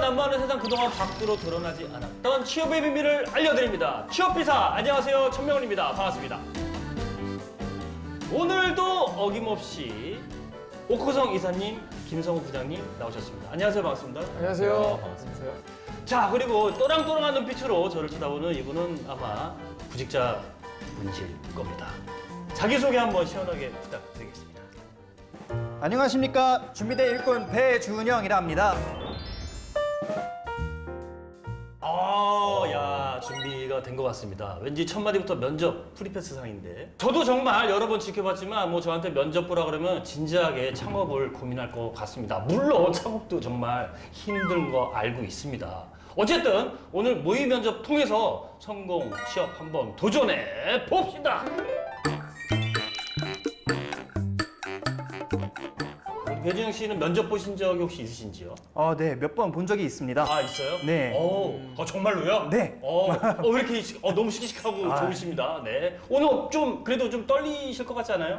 난무하는 세상 그동안 밖으로 드러나지 않았던 취업의 비밀을 알려드립니다. 취업비사 안녕하세요, 천명훈입니다. 반갑습니다. 오늘도 어김없이 오크성 이사님, 김성우 부장님 나오셨습니다. 안녕하세요, 반갑습니다. 안녕하세요. 반갑습니다. 자, 그리고 또랑또랑한 눈빛으로 저를 쳐다보는 이분은 아마 구직자 분이실 겁니다. 자기소개 한번 시원하게 부탁드리겠습니다. 안녕하십니까. 준비대 일꾼 배준영이라 합니다. 야, 준비가 된 것 같습니다. 왠지 첫 마디부터 면접 프리패스 상인데. 저도 정말 여러 번 지켜봤지만 뭐 저한테 면접 보라 그러면 진지하게 창업을 고민할 것 같습니다. 물론 창업도 정말 힘든 거 알고 있습니다. 어쨌든 오늘 모의 면접 통해서 성공 취업 한번 도전해 봅시다. 배준영 씨는 면접 보신 적이 혹시 있으신지요? 네, 몇 번 본 적이 있습니다. 아, 있어요? 네. 정말로요? 네. 왜 이렇게 너무 씩씩하고 좋으십니다. 네. 오늘 좀 그래도 좀 떨리실 것 같지 않아요?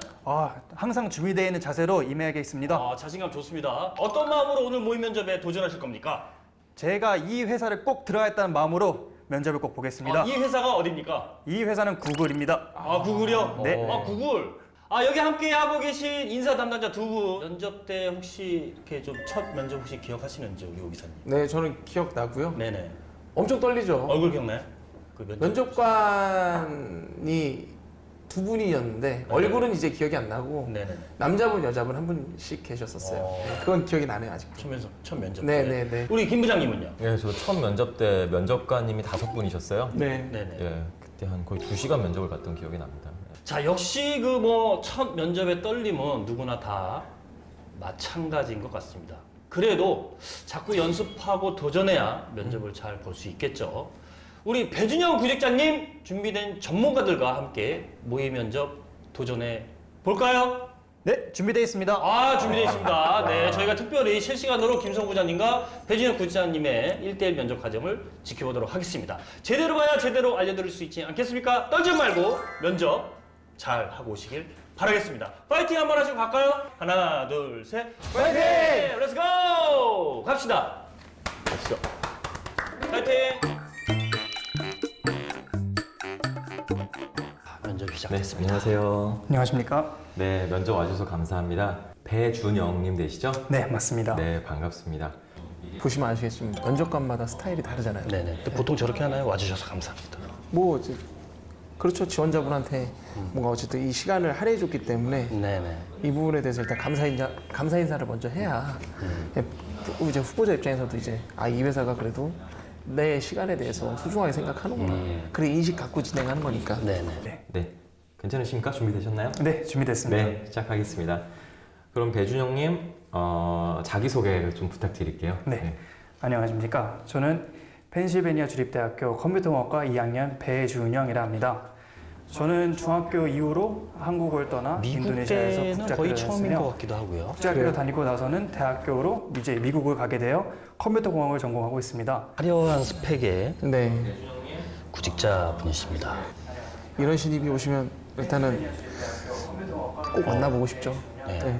항상 준비되어 있는 자세로 임해야겠습니다. 자신감 좋습니다. 어떤 마음으로 오늘 모의 면접에 도전하실 겁니까? 제가 이 회사를 꼭 들어야겠다는 마음으로 면접을 꼭 보겠습니다. 이 회사가 어디입니까? 이 회사는 구글입니다. 구글이요? 네. 구글. 여기 함께 하고 계신 인사 담당자 두 분. 면접 때 혹시 이렇게 좀 첫 면접 혹시 기억하시는지 우리 오 기사님? 네, 저는 기억나고요. 네네. 엄청 떨리죠. 얼굴 기억나요? 그 면접관이 두 분이었는데 네. 얼굴은 이제 기억이 안 나고 네네. 남자분, 여자분 한 분씩 계셨었어요. 그건 기억이 나네요, 아직. 첫 면접 때. 네네네. 우리 김 부장님은요? 예, 저 첫 면접 때 면접관님이 5분이셨어요. 네. 네네. 예, 그때 한 거의 2시간 면접을 봤던 기억이 납니다. 자, 역시 첫 면접의 떨림은 누구나 다 마찬가지인 것 같습니다. 그래도 자꾸 연습하고 도전해야 면접을 잘 볼 수 있겠죠. 우리 배준영 구직자님, 준비된 전문가들과 함께 모의 면접 도전해 볼까요? 네, 준비되어 있습니다. 준비되어 있습니다. 네, 저희가 특별히 실시간으로 김성 부장님과 배준영 구직자님의 1대1 면접 과정을 지켜보도록 하겠습니다. 제대로 봐야 제대로 알려드릴 수 있지 않겠습니까? 떨지 말고 면접 잘 하고 오시길 바라겠습니다. 파이팅 한번 하시고 갈까요? 하나, 둘, 셋. 파이팅! 렛츠고! 갑시다. 가시죠. 파이팅! 면접이 네, 시작됐습니다. 안녕하세요. 안녕하십니까. 네, 면접 와주셔서 감사합니다. 배준영님 되시죠? 네, 맞습니다. 네, 반갑습니다. 보시면 아시겠지만 면접관마다 스타일이 다르잖아요. 네네. 근데 보통 저렇게 하나요? 와주셔서 감사합니다. 뭐 이제 그렇죠. 지원자분한테 뭔가 어쨌든 이 시간을 할애해줬기 때문에 네네. 이 부분에 대해서 일단 감사 인사를 먼저 해야 이제 후보자 입장에서도 이제 이 회사가 그래도 내 시간에 대해서 소중하게 생각하는구나. 그래 인식 갖고 진행하는 거니까. 네네. 네, 괜찮으십니까? 준비되셨나요? 네, 준비됐습니다. 네, 시작하겠습니다. 그럼 배준영님, 자기소개 좀 부탁드릴게요. 네. 안녕하십니까. 저는 펜실베니아 주립대학교 컴퓨터공학과 2학년 배준영이라 합니다. 저는 중학교 이후로 한국을 떠나 인도네시아에서 미국대는 거의 국제학교를 처음인 것 다녔으며 같기도 하고요. 국제학교를 다니고 나서는 대학교로 이제 미국을 가게 되어 컴퓨터공학을 전공하고 있습니다. 화려한 스펙의 네. 구직자 분이십니다. 이런 신입이 오시면 일단은 꼭 만나보고 싶죠. 네.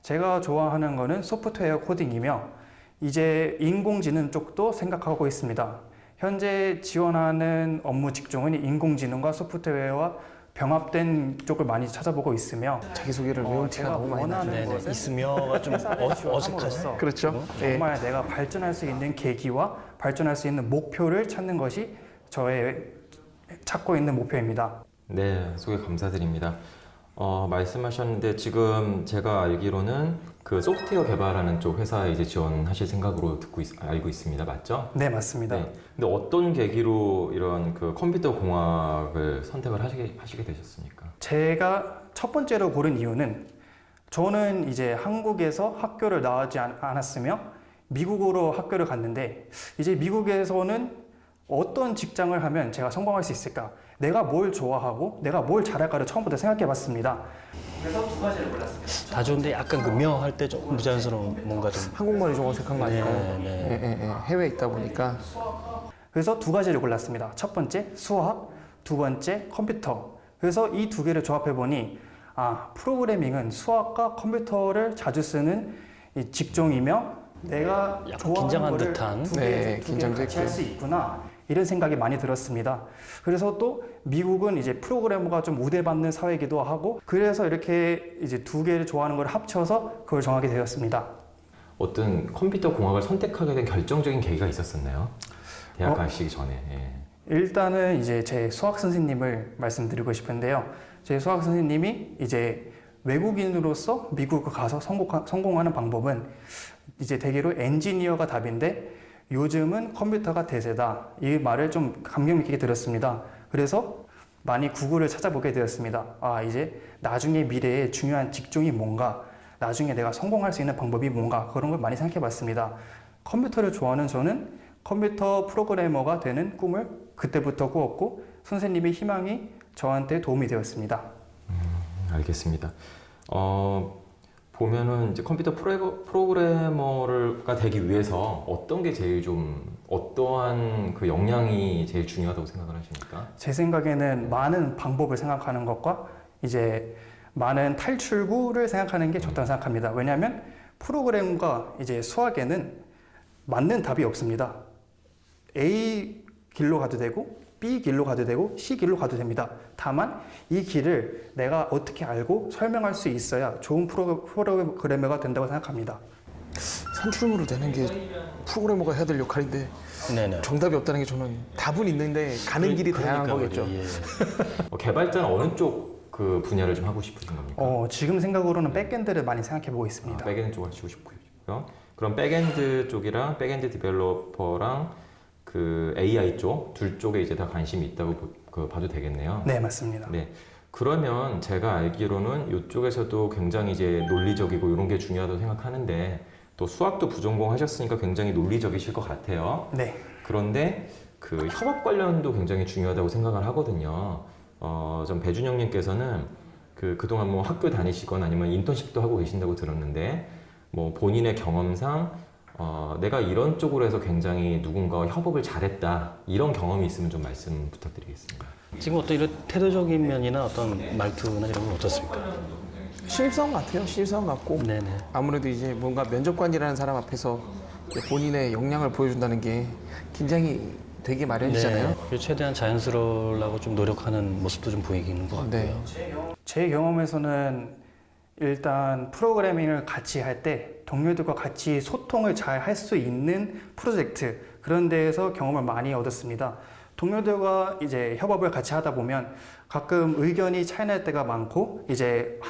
제가 좋아하는 거는 소프트웨어 코딩이며 이제 인공지능 쪽도 생각하고 있습니다. 현재 지원하는 업무 직종은 인공지능과 소프트웨어와 병합된 쪽을 많이 찾아보고 있으며 자기소개를 외운 티가 너무 많이 나죠. 네네. 있으며가 좀 어색하죠. 그렇죠. 네. 정말 내가 발전할 수 있는 계기와 발전할 수 있는 목표를 찾는 것이 저의 찾고 있는 목표입니다. 네, 소개 감사드립니다. 말씀하셨는데 지금 제가 알기로는 그 소프트웨어 개발하는 쪽 회사에 이제 지원하실 생각으로 알고 있습니다. 맞죠? 네, 맞습니다. 네. 근데 어떤 계기로 이런 그 컴퓨터 공학을 선택을 하시게 되셨습니까? 제가 첫 번째로 고른 이유는 저는 이제 한국에서 학교를 나오지 않았으며 미국으로 학교를 갔는데 이제 미국에서는 어떤 직장을 하면 제가 성공할 수 있을까? 내가 뭘 좋아하고 내가 뭘 잘할까를 처음부터 생각해 봤습니다. 그래서 두 가지를 골랐습니다. 다 좋은데 약간 그 명할 때 조금 부자연스러운 뭔가 좀. 한국말이 좀 어색한 거 아닐까요? 네. 해외에 있다 보니까. 그래서 두 가지를 골랐습니다. 첫 번째 수학, 두 번째 컴퓨터. 그래서 이 두 개를 조합해 보니 프로그래밍은 수학과 컴퓨터를 자주 쓰는 이 직종이며 내가 약간 좋아하는 긴장한 거를 듯한. 두 개, 네, 두 개 긴장도 같이 할 있고요. 수 있구나 이런 생각이 많이 들었습니다. 그래서 또 미국은 이제 프로그래머가 좀 우대받는 사회이기도 하고 그래서 이렇게 이제 두 개를 좋아하는 걸 합쳐서 그걸 정하게 되었습니다. 어떤 컴퓨터 공학을 선택하게 된 결정적인 계기가 있었었나요? 대학 어? 가시기 전에. 예. 일단은 이제 제 수학 선생님을 말씀드리고 싶은데요. 제 수학 선생님이 이제 외국인으로서 미국에 가서 성공하는 방법은 이제 대개로 엔지니어가 답인데 요즘은 컴퓨터가 대세다. 이 말을 좀 감명 깊게 들었습니다. 그래서 많이 구글을 찾아보게 되었습니다. 아, 이제 나중에 미래에 중요한 직종이 뭔가, 나중에 내가 성공할 수 있는 방법이 뭔가 그런 걸 많이 생각해 봤습니다. 컴퓨터를 좋아하는 저는 컴퓨터 프로그래머가 되는 꿈을 그때부터 꾸었고 선생님의 희망이 저한테 도움이 되었습니다. 알겠습니다. 보면은 이제 컴퓨터 프로그래머가 되기 위해서 어떤 게 제일 좀 어떠한 그 역량이 제일 중요하다고 생각을 하십니까? 제 생각에는 많은 방법을 생각하는 것과 이제 많은 탈출구를 생각하는 게 좋다고 생각합니다. 왜냐하면 프로그램과 이제 수학에는 맞는 답이 없습니다. A 길로 가도 되고 B 길로 가도 되고 C 길로 가도 됩니다. 다만 이 길을 내가 어떻게 알고 설명할 수 있어야 좋은 프로그래머가 된다고 생각합니다. 산출물로 되는 게 프로그래머가 해야 될 역할인데 네네. 정답이 없다는 게 저는 답은 있는데 가는 길이 다양한 그러니까 거겠죠. 말이에요. 예. 개발자는 어느 쪽 그 분야를 좀 하고 싶으신 겁니까? 지금 생각으로는 백엔드를 많이 생각해 보고 있습니다. 백엔드 쪽을 하시고 싶고요. 그럼 백엔드 쪽이랑 백엔드 디벨로퍼랑 그 AI 쪽 둘 쪽에 이제 다 관심이 있다고 봐도 되겠네요. 네, 맞습니다. 네. 그러면 제가 알기로는 이쪽에서도 굉장히 이제 논리적이고 이런 게 중요하다고 생각하는데 또 수학도 부전공 하셨으니까 굉장히 논리적이실 것 같아요. 네. 그런데 그 협업 관련도 굉장히 중요하다고 생각을 하거든요. 좀 배준영님께서는 그동안 뭐 학교 다니시거나 아니면 인턴십도 하고 계신다고 들었는데 뭐 본인의 경험상 내가 이런 쪽으로 해서 굉장히 누군가와 협업을 잘했다 이런 경험이 있으면 좀 말씀 부탁드리겠습니다. 지금 어떤 이런 태도적인 면이나 어떤 말투나 이런 건 어떻습니까? 신입사원 같아요. 신입사원 같고 네네. 아무래도 이제 뭔가 면접관이라는 사람 앞에서 본인의 역량을 보여준다는 게 긴장이 되게 마련이잖아요. 네. 최대한 자연스러우려고 좀 노력하는 모습도 좀 보이는 것 같고요. 네. 제 경험에서는 일단 프로그래밍을 같이 할 때 동료들과 같이 소통을 잘 할 수 있는 프로젝트 그런 데에서 경험을 많이 얻었습니다. 동료들과 이제 협업을 같이 하다 보면 가끔 의견이 차이날 때가 많고 이제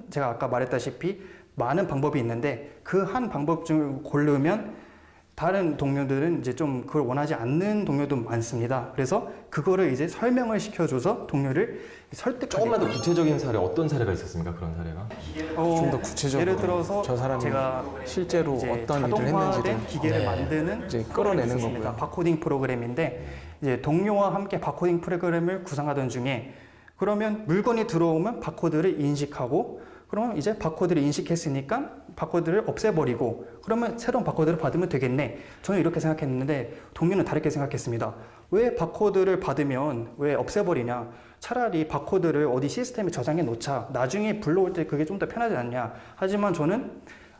제가 아까 말했다시피 많은 방법이 있는데 그 한 방법 중을 고르면 다른 동료들은 이제 좀 그걸 원하지 않는 동료도 많습니다. 그래서 그거를 이제 설명을 시켜줘서 동료를 설득하게. 조금만 더 구체적인 사례 어떤 사례가 있었습니까? 그런 사례가? 좀 더 구체적으로 예를 들어서 저 사람이 제가 실제로 이제 어떤 일을 자동화된 했는지를 기계를 네. 만드는 이제 프로그램이 끌어내는 있었습니다. 거고요. 바코딩 프로그램인데 이제 동료와 함께 바코딩 프로그램을 구상하던 중에 그러면 물건이 들어오면 바코드를 인식하고 그러면 이제 바코드를 인식했으니까 바코드를 없애버리고 그러면 새로운 바코드를 받으면 되겠네. 저는 이렇게 생각했는데 동료는 다르게 생각했습니다. 왜 바코드를 받으면 왜 없애버리냐? 차라리 바코드를 어디 시스템에 저장해 놓자. 나중에 불러올 때 그게 좀 더 편하지 않냐? 하지만 저는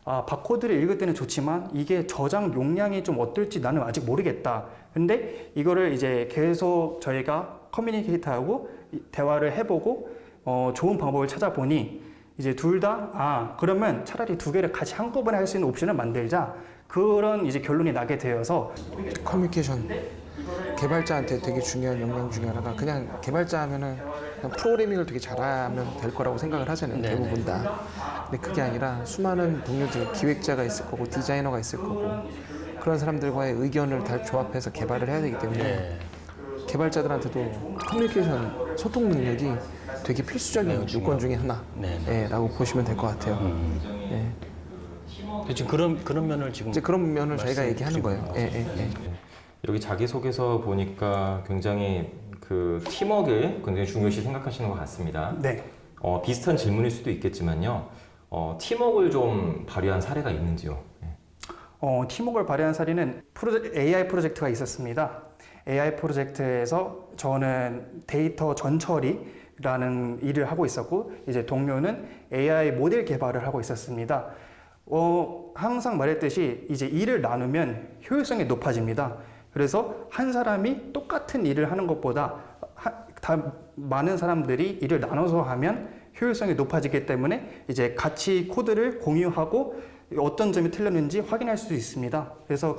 바코드를 읽을 때는 좋지만 이게 저장 용량이 좀 어떨지 나는 아직 모르겠다. 근데 이거를 이제 계속 저희가 커뮤니케이터하고 대화를 해보고 좋은 방법을 찾아보니 이제 둘 다 그러면 차라리 두 개를 같이 한꺼번에 할 수 있는 옵션을 만들자. 그런 이제 결론이 나게 되어서 커뮤니케이션 개발자한테 되게 중요한 역량 중에 하나가 그냥 개발자 하면은 그냥 프로그래밍을 되게 잘하면 될 거라고 생각을 하잖아요. 네네. 대부분 다. 근데 그게 아니라 수많은 동료들, 기획자가 있을 거고 디자이너가 있을 거고 그런 사람들과의 의견을 다 조합해서 개발을 해야 되기 때문에 네. 개발자들한테도 커뮤니케이션 소통 능력이 되게 필수적인 요건 중에 하나라고 보시면 될 것 같아요. 예. 지금 그런 면을 지금 이제 그런 면을 저희가 말씀해 얘기하는 주신 거예요. 거죠. 예. 여기 자기소개서 보니까 굉장히 그 팀워크를 굉장히 중요시 생각하시는 것 같습니다. 네. 비슷한 질문일 수도 있겠지만요. 팀워크를 좀 발휘한 사례가 있는지요? 네. 팀워크를 발휘한 사례는 AI 프로젝트가 있었습니다. AI 프로젝트에서 저는 데이터 전처리라는 일을 하고 있었고 이제 동료는 AI 모델 개발을 하고 있었습니다. 항상 말했듯이 이제 일을 나누면 효율성이 높아집니다. 그래서 한 사람이 똑같은 일을 하는 것보다 다 많은 사람들이 일을 나눠서 하면 효율성이 높아지기 때문에 이제 같이 코드를 공유하고 어떤 점이 틀렸는지 확인할 수 있습니다. 그래서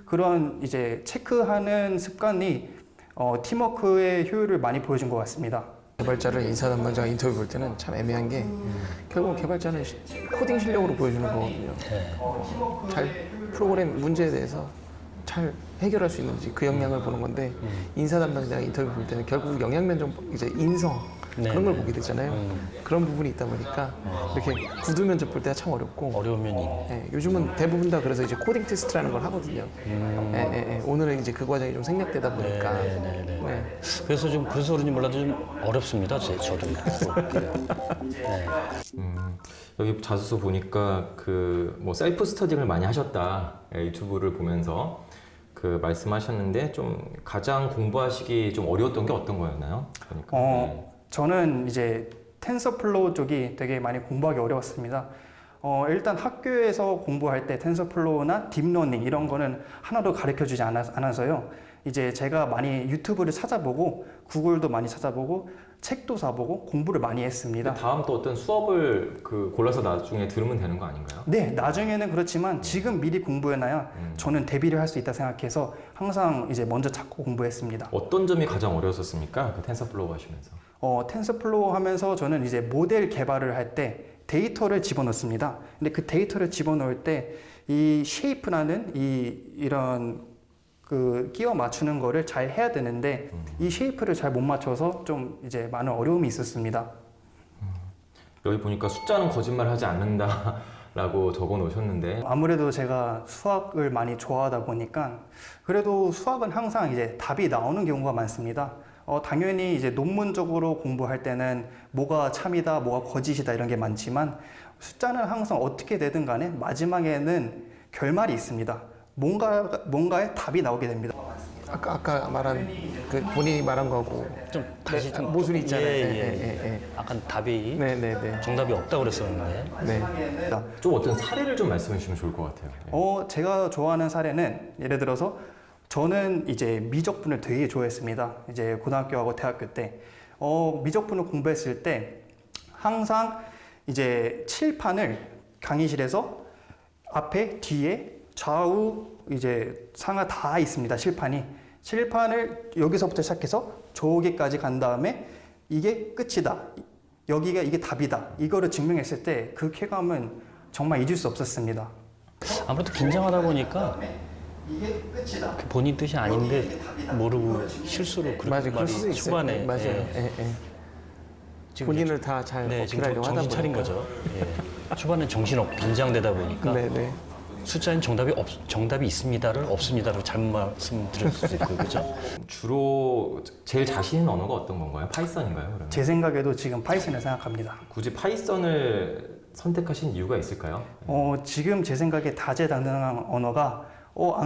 그런 이제 체크하는 습관이 팀워크의 효율을 많이 보여준 것 같습니다. 개발자를 인사 담당자가 인터뷰 볼 때는 참 애매한 게 결국 개발자는 코딩 실력으로 보여주는 거거든요. 잘 프로그램 문제에 대해서 잘 해결할 수 있는지 그 역량을 보는 건데 인사 담당자가 인터뷰 볼 때는 결국 영양면 좀 이제 인성 그런 걸 보게 되잖아요. 그런 부분이 있다 보니까 이렇게 구두 면접 볼 때가 참 어렵고 어려운 면이 있네. 예, 요즘은 대부분 다 그래서 이제 코딩 테스트라는 걸 하거든요. 오늘은 이제 그 과정이 좀 생략되다 보니까 네. 그래서 그런지 몰라도 좀 어렵습니다. 저도. 네. 여기 자소서 보니까 그 뭐 셀프 스터딩을 많이 하셨다. 유튜브를 보면서 그 말씀하셨는데 좀 가장 공부하시기 좀 어려웠던 게 어떤 거였나요? 그러니까. 저는 이제 텐서플로우 쪽이 되게 많이 공부하기 어려웠습니다. 일단 학교에서 공부할 때 텐서플로우나 딥러닝 이런 거는 하나도 가르쳐주지 않아서요. 이제 제가 많이 유튜브를 찾아보고 구글도 많이 찾아보고 책도 사보고 공부를 많이 했습니다. 다음 또 어떤 수업을 골라서 나중에 들으면 되는 거 아닌가요? 네, 나중에는 그렇지만 지금 미리 공부해놔야 저는 대비를 할 수 있다 생각해서 항상 이제 먼저 찾고 공부했습니다. 어떤 점이 가장 어려웠었습니까? 그 텐서플로우 하시면서. 텐서플로우 하면서 저는 이제 모델 개발을 할 때 데이터를 집어넣습니다. 근데 그 데이터를 집어넣을 때 이 쉐이프라는 이런 끼워 맞추는 거를 잘 해야 되는데 이 쉐이프를 잘 못 맞춰서 좀 이제 많은 어려움이 있었습니다. 여기 보니까 숫자는 거짓말하지 않는다라고 적어 놓으셨는데 아무래도 제가 수학을 많이 좋아하다 보니까 그래도 수학은 항상 이제 답이 나오는 경우가 많습니다. 당연히 이제 논문적으로 공부할 때는 뭐가 참이다, 뭐가 거짓이다 이런 게 많지만 숫자는 항상 어떻게 되든 간에 마지막에는 결말이 있습니다. 뭔가의 답이 나오게 됩니다. 아까 말한 그 본인이 말한 거하고 좀 다시 좀 모순이 있잖아요. 예. 약간 답이 네네네. 정답이 없다고 그랬었는데. 네. 좀 어떤 사례를 좀 말씀해 주시면 좋을 것 같아요. 제가 좋아하는 사례는 예를 들어서 저는 이제 미적분을 되게 좋아했습니다. 이제 고등학교하고 대학교 때 미적분을 공부했을 때 항상 이제 칠판을 강의실에서 앞에 뒤에 좌우 이제 상하 다 있습니다. 칠판을 여기서부터 시작해서 저기까지 간 다음에 이게 끝이다. 여기가 이게 답이다. 이거를 증명했을 때 그 쾌감은 정말 잊을 수 없었습니다. 아무래도 긴장하다 보니까 이게 끝이다. 본인 뜻이 아닌데 모르고 실수로 그렇게 맞아요. 그럴 말이 수도 있어요. 초반에 맞아요. 예. 지금 본인을 다 잘 지금 어필하려고 하다 정신 차린 보니까. 거죠. 예. 초반에 긴장되다 보니까 네네. 숫자엔 정답이 있습니다를 없습니다로 잘못 말씀드릴 수 있고 그죠? 주로 제일 자신 있는 언어가 어떤 건가요? 파이썬인가요? 그러면? 제 생각에도 지금 파이썬을 생각합니다. 굳이 파이썬을 선택하신 이유가 있을까요? 지금 제 생각에 다재다능한 언어가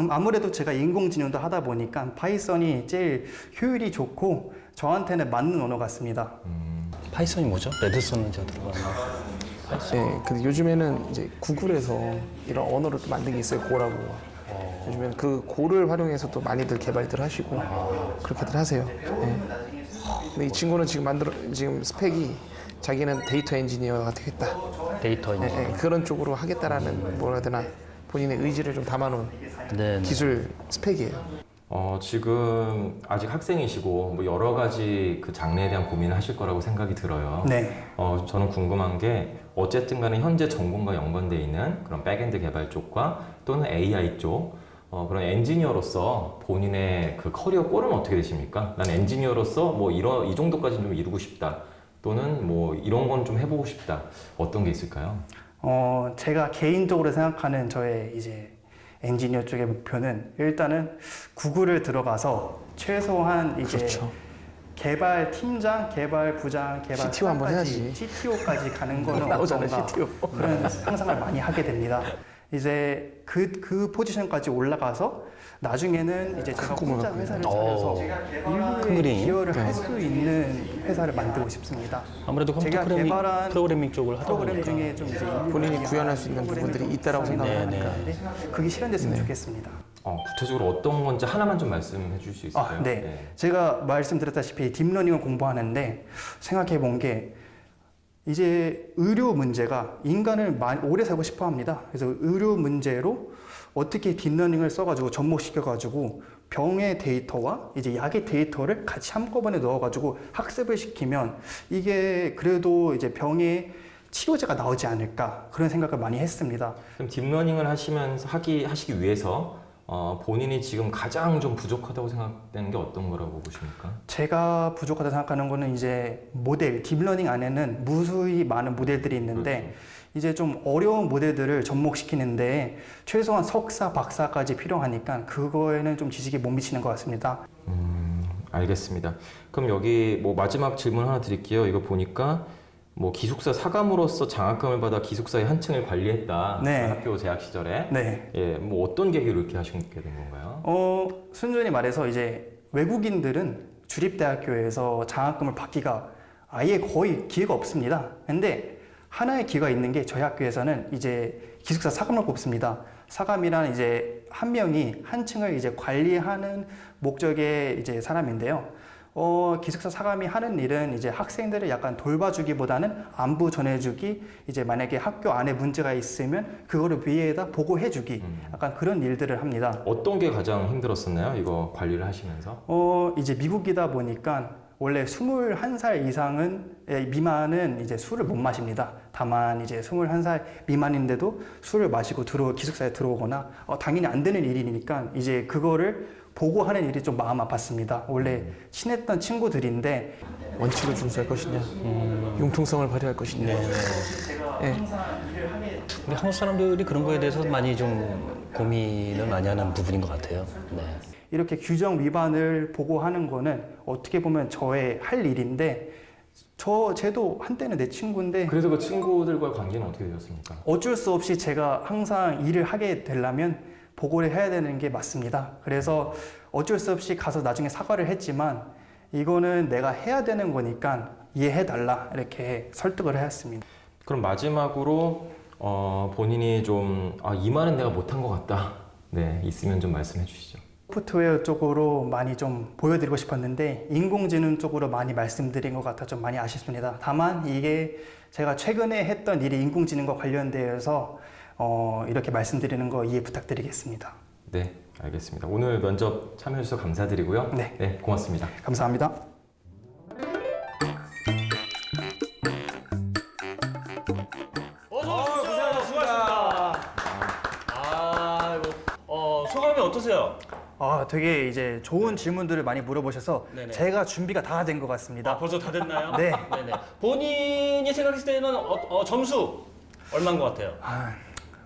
아무래도 제가 인공지능도 하다 보니까 파이썬이 제일 효율이 좋고 저한테는 맞는 언어 같습니다. 파이썬이 뭐죠? 레드썬은 제가 들어봤는데. 네, 근데 요즘에는 이제 구글에서 이런 언어를 또 만든 게 있어요. 고라고. 요즘에는 그 고를 활용해서 또 많이들 개발들 하시고 그렇게들 하세요. 네. 근데 이 친구는 지금 스펙이 자기는 데이터 엔지니어가 되겠다. 데이터 네, 네, 그런 쪽으로 하겠다라는 뭐라 해야 되나 본인의 의지를 좀 담아놓은 네. 기술 스펙이에요. 지금 아직 학생이시고 뭐 여러 가지 그 장르에 대한 고민을 하실 거라고 생각이 들어요. 네. 저는 궁금한 게 어쨌든 간에 현재 전공과 연관돼 있는 그런 백엔드 개발 쪽과 또는 AI 쪽 그런 엔지니어로서 본인의 그 커리어 골은 어떻게 되십니까? 난 엔지니어로서 뭐 이 정도까지는 좀 이루고 싶다. 또는 뭐 이런 건 좀 해보고 싶다. 어떤 게 있을까요? 제가 개인적으로 생각하는 저의 이제 엔지니어 쪽의 목표는 일단은 구글을 들어가서 최소한 이제 그렇죠. 개발 팀장, 개발 부장, 개발 CTO 한번 해야지. CTO까지 가는 거는 나오잖아요, 어떤가 CTO. 그런 상상을 많이 하게 됩니다. 이제 그 포지션까지 올라가서 나중에는 이제 제가 꿈을 혼자 갖고 회사를 있네요. 차려서 큰 인류에 그림. 기여를 할 수 있는 회사를 만들고 싶습니다. 아무래도 컴퓨터 제가 개발한 프로그래밍 쪽을 하다 프로그램 보니까 중에 좀 이제 인류에 본인이 기여할 구현할 수 있는 프로그램을 부분들이 좀 있다라고 생각을 네, 하니까. 하는데 그게 실현됐으면 좋겠습니다. 구체적으로 어떤 건지 하나만 좀 말씀해 줄 수 있을까요? 네. 제가 말씀드렸다시피 딥러닝을 공부하는데 생각해 본 게 이제 의료 문제가 인간을 오래 살고 싶어 합니다. 그래서 의료 문제로 어떻게 딥러닝을 써가지고 접목시켜가지고 병의 데이터와 이제 약의 데이터를 같이 한꺼번에 넣어가지고 학습을 시키면 이게 그래도 이제 병의 치료제가 나오지 않을까 그런 생각을 많이 했습니다. 그럼 딥러닝을 하시기 위해서 본인이 지금 가장 좀 부족하다고 생각되는 게 어떤 거라고 보십니까? 제가 부족하다고 생각하는 거는 이제 모델, 딥러닝 안에는 무수히 많은 모델들이 있는데 이제 좀 어려운 모델들을 접목시키는데 최소한 석사, 박사까지 필요하니까 그거에는 좀 지식이 못 미치는 것 같습니다. 알겠습니다. 그럼 여기 뭐 마지막 질문 하나 드릴게요. 이거 보니까 뭐 기숙사 사감으로서 장학금을 받아 기숙사의 한 층을 관리했다. 네. 학교 재학 시절에. 네. 예, 뭐 어떤 계기로 이렇게 하시게 된 건가요? 순전히 말해서 이제 외국인들은 주립대학교에서 장학금을 받기가 아예 거의 기회가 없습니다. 근데 하나의 기회가 있는 게 저희 학교에서는 이제 기숙사 사감을 뽑습니다. 사감이란 이제 한 명이 한 층을 이제 관리하는 목적의 이제 사람인데요. 기숙사 사감이 하는 일은 이제 학생들을 약간 돌봐주기보다는 안부 전해주기, 이제 만약에 학교 안에 문제가 있으면 그거를 위에다 보고해주기, 약간 그런 일들을 합니다. 어떤 게 가장 힘들었었나요? 이거 관리를 하시면서? 이제 미국이다 보니까 원래 21살 미만은 이제 술을 못 마십니다. 다만 이제 21살 미만인데도 술을 마시고 기숙사에 들어오거나 당연히 안 되는 일이니까 이제 그거를 보고하는 일이 좀 마음 아팠습니다. 원래 친했던 친구들인데 원칙을 준수할 것이냐, 융통성을 발휘할 것이냐. 네. 예. 우리 한국 사람들이 그런 거에 대해서 많이 좀 고민을 많이 하는 부분인 것 같아요. 네. 이렇게 규정 위반을 보고하는 거는 어떻게 보면 저의 할 일인데 쟤도 한때는 내 친구인데 그래서 그 친구들과의 관계는 어떻게 되었습니까? 어쩔 수 없이 제가 항상 일을 하게 되려면 보고를 해야 되는 게 맞습니다. 그래서 어쩔 수 없이 가서 나중에 사과를 했지만 이거는 내가 해야 되는 거니까 이해해달라 이렇게 설득을 했습니다. 그럼 마지막으로 본인이 좀 이 말은 내가 못한 것 같다. 네, 있으면 좀 말씀해 주시죠. 소프트웨어 쪽으로 많이 좀 보여드리고 싶었는데 인공지능 쪽으로 많이 말씀드린 것 같아 좀 많이 아쉽습니다. 다만 이게 제가 최근에 했던 일이 인공지능과 관련되어서 이렇게 말씀드리는 거 이해 부탁드리겠습니다. 네, 알겠습니다. 오늘 면접 참여해 주셔서 감사드리고요. 네. 고맙습니다. 감사합니다. 고생하셨습니다. 수고하셨습니다. 소감이 어떠세요? 되게 이제 좋은 질문들을 많이 물어보셔서 네네. 제가 준비가 다 된 것 같습니다. 벌써 다 됐나요? 네. 네네. 본인이 생각했을 때는 점수 얼마인 것 같아요?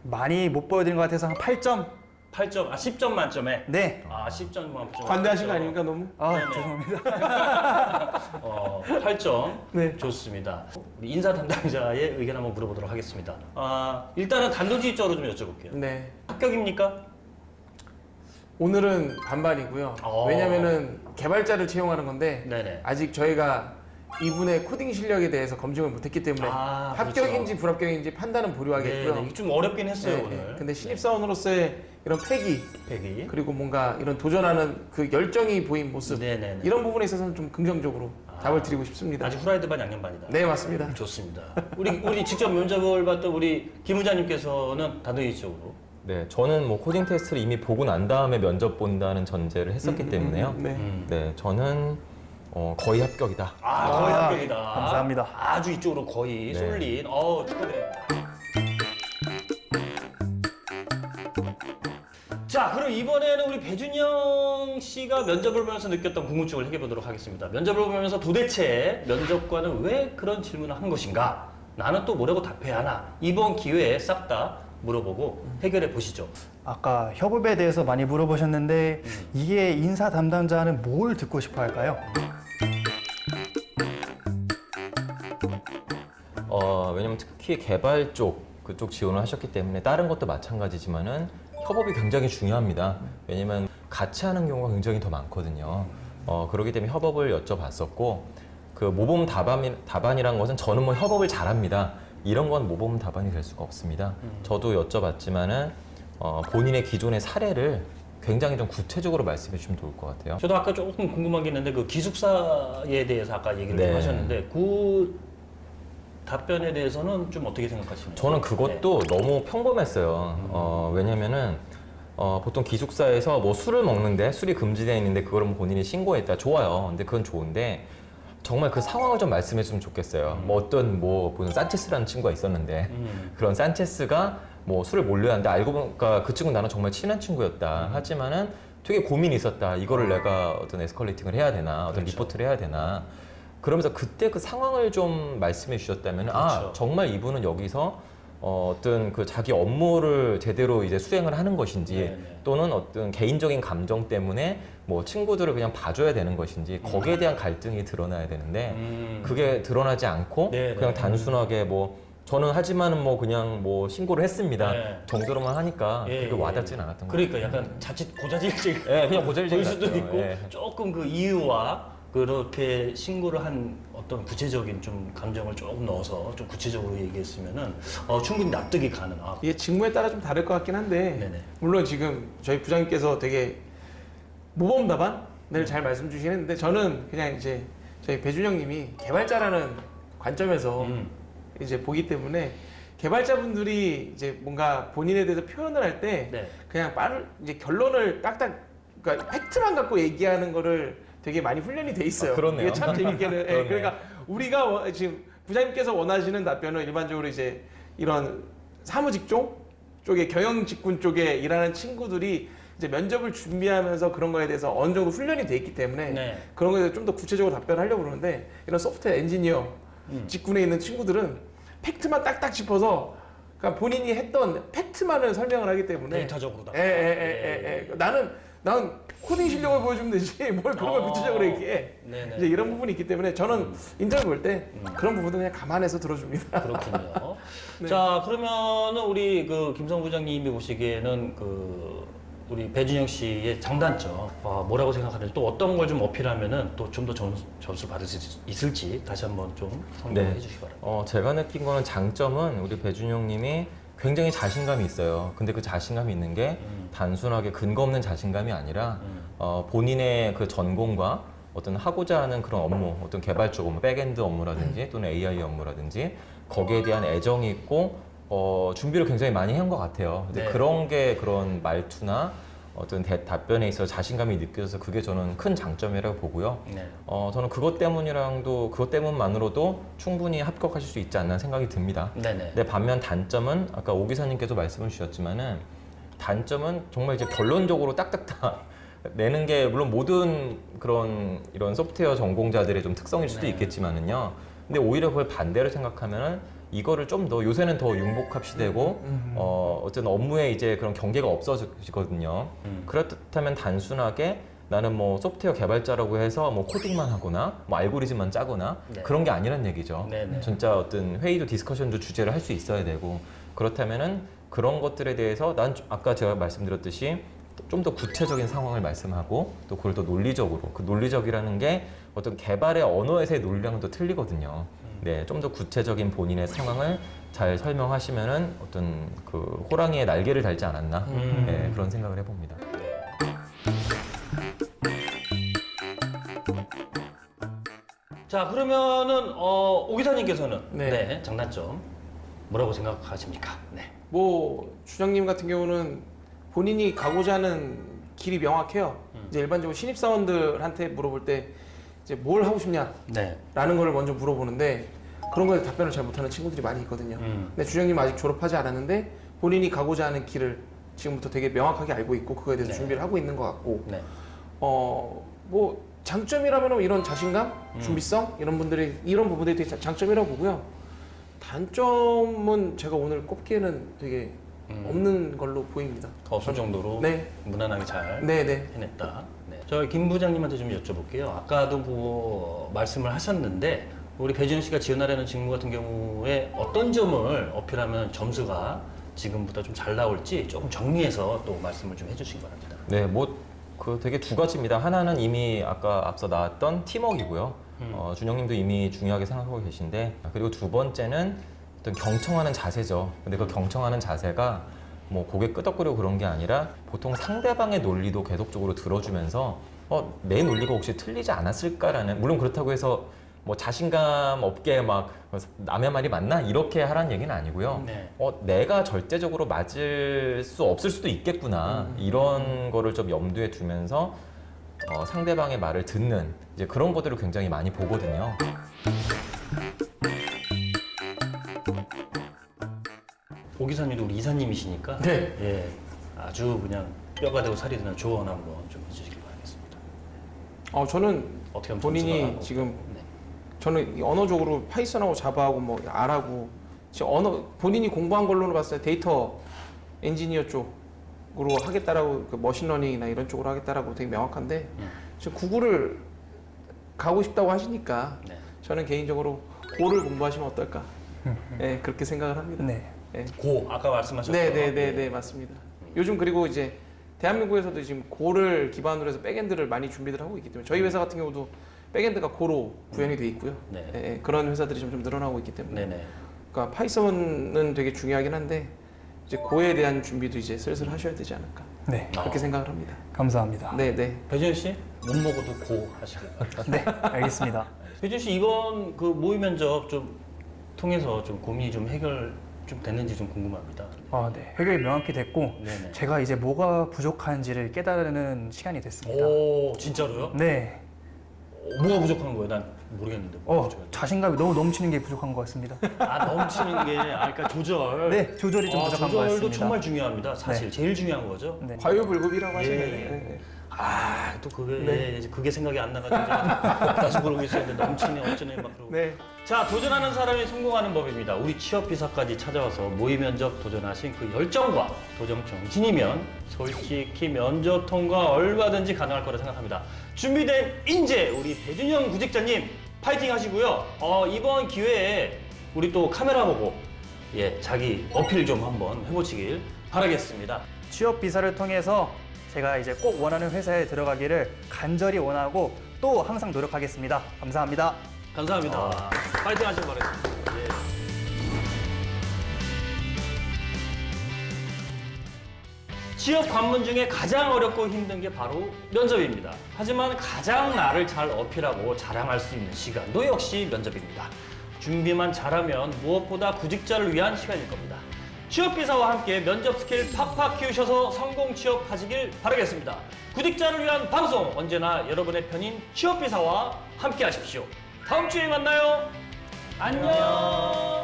많이 못 보여드린 것 같아서 한 8점? 8점, 10점 만점에? 네. 10점 만점. 관대하신 거 아닙니까, 너무? 네네. 죄송합니다. 8점. 네. 좋습니다. 우리 인사 담당자의 의견 한번 물어보도록 하겠습니다. 일단은 단도직입적으로 좀 여쭤볼게요. 네. 합격입니까? 오늘은 반반이고요. 왜냐면은 개발자를 채용하는 건데 네네. 아직 저희가 이분의 코딩 실력에 대해서 검증을 못했기 때문에 합격인지 불합격인지 판단은 보류하겠고요. 네네. 좀 어렵긴 했어요, 네, 오늘. 네. 근데 신입사원으로서의 이런 패기 백이. 그리고 뭔가 이런 도전하는 그 열정이 보인 모습 네네네. 이런 부분에 있어서는 좀 긍정적으로 답을 드리고 싶습니다. 아직 후라이드 반 양념 반이다. 네, 맞습니다. 좋습니다. 우리 직접 면접을 봤던 우리 김 부장님께서는 단도직입적으로. 네, 저는 뭐 코딩 테스트를 이미 보고 난 다음에 면접 본다는 전제를 했었기 때문에요. 네. 네, 저는 거의 합격이다. 거의 합격이다. 감사합니다. 아주 이쪽으로 거의 네. 쏠린. 축하드립니다. 자, 그럼 이번에는 우리 배준영 씨가 면접을 보면서 느꼈던 궁금증을 해결해보도록 하겠습니다. 면접을 보면서 도대체 면접관은 왜 그런 질문을 한 것인가? 나는 또 뭐라고 답해야 하나? 이번 기회에 싹 다 물어보고 해결해 보시죠. 아까 협업에 대해서 많이 물어보셨는데 이게 인사 담당자는 뭘 듣고 싶어 할까요? 왜냐면 특히 개발 쪽 그쪽 지원을 하셨기 때문에 다른 것도 마찬가지지만은 협업이 굉장히 중요합니다. 왜냐면 같이 하는 경우가 굉장히 더 많거든요. 그렇기 때문에 협업을 여쭤봤었고 그 모범 답안이란 것은 저는 뭐 협업을 잘합니다. 이런 건 모범 답안이 될 수가 없습니다. 저도 여쭤봤지만은 본인의 기존의 사례를 굉장히 좀 구체적으로 말씀해 주시면 좋을 것 같아요. 저도 아까 조금 궁금한 게 있는데 그 기숙사에 대해서 아까 얘기를 네. 좀 하셨는데 그 답변에 대해서는 좀 어떻게 생각하시나요? 저는 그것도 너무 평범했어요. 왜냐면은 보통 기숙사에서 뭐 술을 먹는데 술이 금지되어 있는데 그걸 뭐 본인이 신고했다. 좋아요. 근데 그건 좋은데 정말 그 상황을 좀 말씀해 주면 좋겠어요. 뭐 어떤 보는 산체스라는 친구가 있었는데 그런 산체스가 뭐 술을 몰려하는데 알고 보니까 그 친구 나는 정말 친한 친구였다. 하지만은 되게 고민이 있었다. 이거를 내가 어떤 에스컬레이팅을 해야 되나, 어떤 그렇죠. 리포트를 해야 되나. 그러면서 그때 그 상황을 좀 말씀해 주셨다면 그렇죠. 정말 이분은 여기서 어떤 그 자기 업무를 제대로 이제 수행을 하는 것인지 네네. 또는 어떤 개인적인 감정 때문에 뭐 친구들을 그냥 봐줘야 되는 것인지 거기에 대한 갈등이 드러나야 되는데 그게 드러나지 않고 네네. 그냥 단순하게 뭐 저는 하지만은 뭐 그냥 뭐 신고를 했습니다 네. 정도로만 하니까 예, 그게 예. 와닿진 않았던 것 같아요. 그러니까 약간 자칫 고자질적 예, 그냥 고자질적인 볼 수도 것 같아요. 있고 예. 조금 그 이유와 그렇게 신고를 한 어떤 구체적인 좀 감정을 조금 넣어서 좀 구체적으로 얘기했으면은 충분히 납득이 가능. 이게 직무에 따라 좀 다를 것 같긴 한데 네네. 물론 지금 저희 부장님께서 되게 모범 답안을 잘 말씀 주시는데 저는 그냥 이제 저희 배준영님이 개발자라는 관점에서 이제 보기 때문에 개발자분들이 이제 뭔가 본인에 대해서 표현을 할 때 네. 그냥 이제 결론을 딱딱 그러니까 팩트만 갖고 얘기하는 거를 되게 많이 훈련이 돼 있어요. 그렇네요. 이게 참 재밌게는. 예, 그러네. 그러니까 우리가 지금 부장님께서 원하시는 답변은 일반적으로 이제 이런 사무직종 쪽에 경영직군 쪽에 일하는 친구들이 이제 면접을 준비하면서 그런 거에 대해서 어느 정도 훈련이 돼 있기 때문에 네. 그런 거에 좀 더 구체적으로 답변하려고 그러는데 이런 소프트웨어 엔지니어 직군에 있는 친구들은 팩트만 딱딱 짚어서 그러니까 본인이 했던 팩트만을 설명을 하기 때문에 데이터적으로 다. 나는 코딩 실력을 보여주면 되지 뭘 그런 걸 구체적으로 얘기해. 네네. 이제 이런 부분이 있기 때문에 저는 인터뷰 볼 때 그런 부분은 그냥 감안해서 들어줍니다. 그렇군요. 네. 자, 그러면은 우리 그 김성 부장님이 보시기에는 그 우리 배준영 씨의 장단점 뭐라고 생각하는지 또 어떤 걸 좀 어필하면은 또 좀 더 점수를 받을 수 있을지 다시 한번 좀 설명해 주시기 바랍니다. 제가 느낀 거는 장점은 우리 배준영 님이 굉장히 자신감이 있어요. 근데 그 자신감이 있는 게 단순하게 근거 없는 자신감이 아니라 본인의 그 전공과 어떤 하고자 하는 그런 업무, 어떤 개발적 업무, 백엔드 업무라든지 또는 AI 업무라든지 거기에 대한 애정이 있고 준비를 굉장히 많이 한 것 같아요. 근데 네. 그런 게 그런 말투나 어떤 답변에 있어서 자신감이 느껴져서 그게 저는 큰 장점이라고 보고요. 네. 저는 그것 때문만으로도 충분히 합격하실 수 있지 않나 생각이 듭니다. 네네. 근데 반면 단점은 아까 오 기사님께서 말씀을 주셨지만은 단점은 정말 이제 결론적으로 딱딱딱 내는 게 물론 모든 그런 이런 소프트웨어 전공자들의 좀 특성일 수도 네. 있겠지만은요. 근데 오히려 그걸 반대로 생각하면은 이거를 좀 더 요새는 더 융복합 시대고 어쨌든 업무에 이제 그런 경계가 없어지거든요. 그렇다면 단순하게 나는 뭐 소프트웨어 개발자라고 해서 뭐 코딩만 하거나 뭐 알고리즘만 짜거나 네. 그런 게 아니란 얘기죠. 네네. 진짜 어떤 회의도 디스커션도 주제를 할 수 있어야 되고 그렇다면은 그런 것들에 대해서 난 아까 제가 말씀드렸듯이 좀 더 구체적인 상황을 말씀하고 또 그걸 더 논리적으로 그 논리적이라는 게 어떤 개발의 언어에서의 논리랑은 또 틀리거든요. 네, 좀 더 구체적인 본인의 상황을 잘 설명하시면은 어떤 그 호랑이의 날개를 달지 않았나 네, 그런 생각을 해봅니다. 자, 그러면은 오 기사님께서는 네. 장단점 뭐라고 생각하십니까? 네. 뭐 주장님 같은 경우는 본인이 가고자 하는 길이 명확해요. 이제 일반적으로 신입 사원들한테 물어볼 때 이제 뭘 하고 싶냐라는 네. 걸 먼저 물어보는데 그런 거에 답변을 잘 못하는 친구들이 많이 있거든요. 근데 주장님 아직 졸업하지 않았는데 본인이 가고자 하는 길을 지금부터 되게 명확하게 알고 있고 그거에 대해서 네. 준비를 하고 있는 것 같고 네. 뭐 장점이라면 이런 자신감, 준비성 이런 부분들이 되게 장점이라고 보고요. 단점은 제가 오늘 꼽기에는 되게 없는 걸로 보입니다. 없을 정도로 네. 무난하게 잘 네네. 해냈다. 네. 저희 김 부장님한테 좀 여쭤볼게요. 아까도 말씀을 하셨는데 우리 배지훈 씨가 지원하려는 직무 같은 경우에 어떤 점을 어필하면 점수가 지금보다 좀 잘 나올지 조금 정리해서 또 말씀을 좀 해주시기 바랍니다. 네, 뭐 그 되게 두 가지입니다. 하나는 이미 아까 앞서 나왔던 팀워크이고요. 준영님도 이미 중요하게 생각하고 계신데, 그리고 두 번째는 어떤 경청하는 자세죠. 근데 그 경청하는 자세가 뭐 고개 끄덕거리고 그런 게 아니라 보통 상대방의 논리도 계속적으로 들어주면서 내 논리가 혹시 틀리지 않았을까라는, 물론 그렇다고 해서 뭐 자신감 없게 막 남의 말이 맞나 이렇게 하라는 얘기는 아니고요. 네. 내가 절대적으로 맞을 수 없을 수도 있겠구나 이런 거를 좀 염두에 두면서 상대방의 말을 듣는 이제 그런 것들을 굉장히 많이 보거든요. 오 기사님도 우리 이사님이시니까 네. 예, 아주 그냥 뼈가 되고 살이 되는 조언 한번 좀 해주시길 바라겠습니다. 저는 어떻게 하면 본인이 점수가 지금 네. 저는 이 언어적으로 파이썬하고 자바하고 뭐 R하고 지금 본인이 공부한 걸로는 봤을 때 데이터 엔지니어 쪽으로 하겠다라고 그 머신러닝이나 이런 쪽으로 하겠다라고 되게 명확한데 지금 구글을 가고 싶다고 하시니까 네. 저는 개인적으로 고를 공부하시면 어떨까? 네, 그렇게 생각을 합니다. 네. 네. 고 아까 말씀하셨던 네, 맞습니다. 요즘 그리고 이제 대한민국에서도 지금 고를 기반으로 해서 백엔드를 많이 준비를 하고 있기 때문에 저희 회사 같은 경우도 백엔드가 고로 구현이 돼 있고요. 네. 예, 그런 회사들이 좀 늘어나고 있기 때문에. 네네. 그러니까 파이썬은 되게 중요하긴 한데 이제 고에 대한 준비도 이제 슬슬 하셔야 되지 않을까 네. 그렇게 생각을 합니다. 감사합니다. 네. 배지훈 씨 못 먹어도 고 하시길 바랍니다. 네, 알겠습니다. 배지훈 씨 이번 그 모의 면접 좀 통해서 좀 고민이 좀 해결 좀 됐는지 좀 궁금합니다. 네. 해결이 명확히 됐고 네네. 제가 이제 뭐가 부족한지를 깨달는 시간이 됐습니다. 오 진짜로요? 네. 뭐가 부족한 거예요? 난 모르겠는데. 뭐가 부족해요? 자신감이 너무 넘치는 게 부족한 것 같습니다. 넘치는 게 그러니까 조절. 네, 조절이 좀 부족한 것 조절도 같습니다. 정말 중요합니다. 사실 네. 제일 중요한 거죠. 네. 과유불급이라고 하시면 예. 네. 또 그게 네. 이제 그게 생각이 안 나가지고 다시 그러고 있었는데 넘치네 어쩌네 막 그러고. 네. 자, 도전하는 사람이 성공하는 법입니다. 우리 취업비서까지 찾아와서 모의 면접 도전하신 그 열정과 도전 정신이면 솔직히 면접 통과 얼마든지 가능할 거라 생각합니다. 준비된 인재 우리 배준영 구직자님 파이팅 하시고요. 이번 기회에 우리 또 카메라 보고 자기 어필 좀 한번 해보시길 바라겠습니다. 취업 비사를 통해서 제가 이제 꼭 원하는 회사에 들어가기를 간절히 원하고 또 항상 노력하겠습니다. 감사합니다. 감사합니다. 파이팅 하시길 바라겠습니다. 예. 취업 관문 중에 가장 어렵고 힘든 게 바로 면접입니다. 하지만 가장 나를 잘 어필하고 자랑할 수 있는 시간도 역시 면접입니다. 준비만 잘하면 무엇보다 구직자를 위한 시간일 겁니다. 취업비사와 함께 면접 스킬 팍팍 키우셔서 성공 취업하시길 바라겠습니다. 구직자를 위한 방송 언제나 여러분의 편인 취업비사와 함께 하십시오. 다음 주에 만나요. 안녕.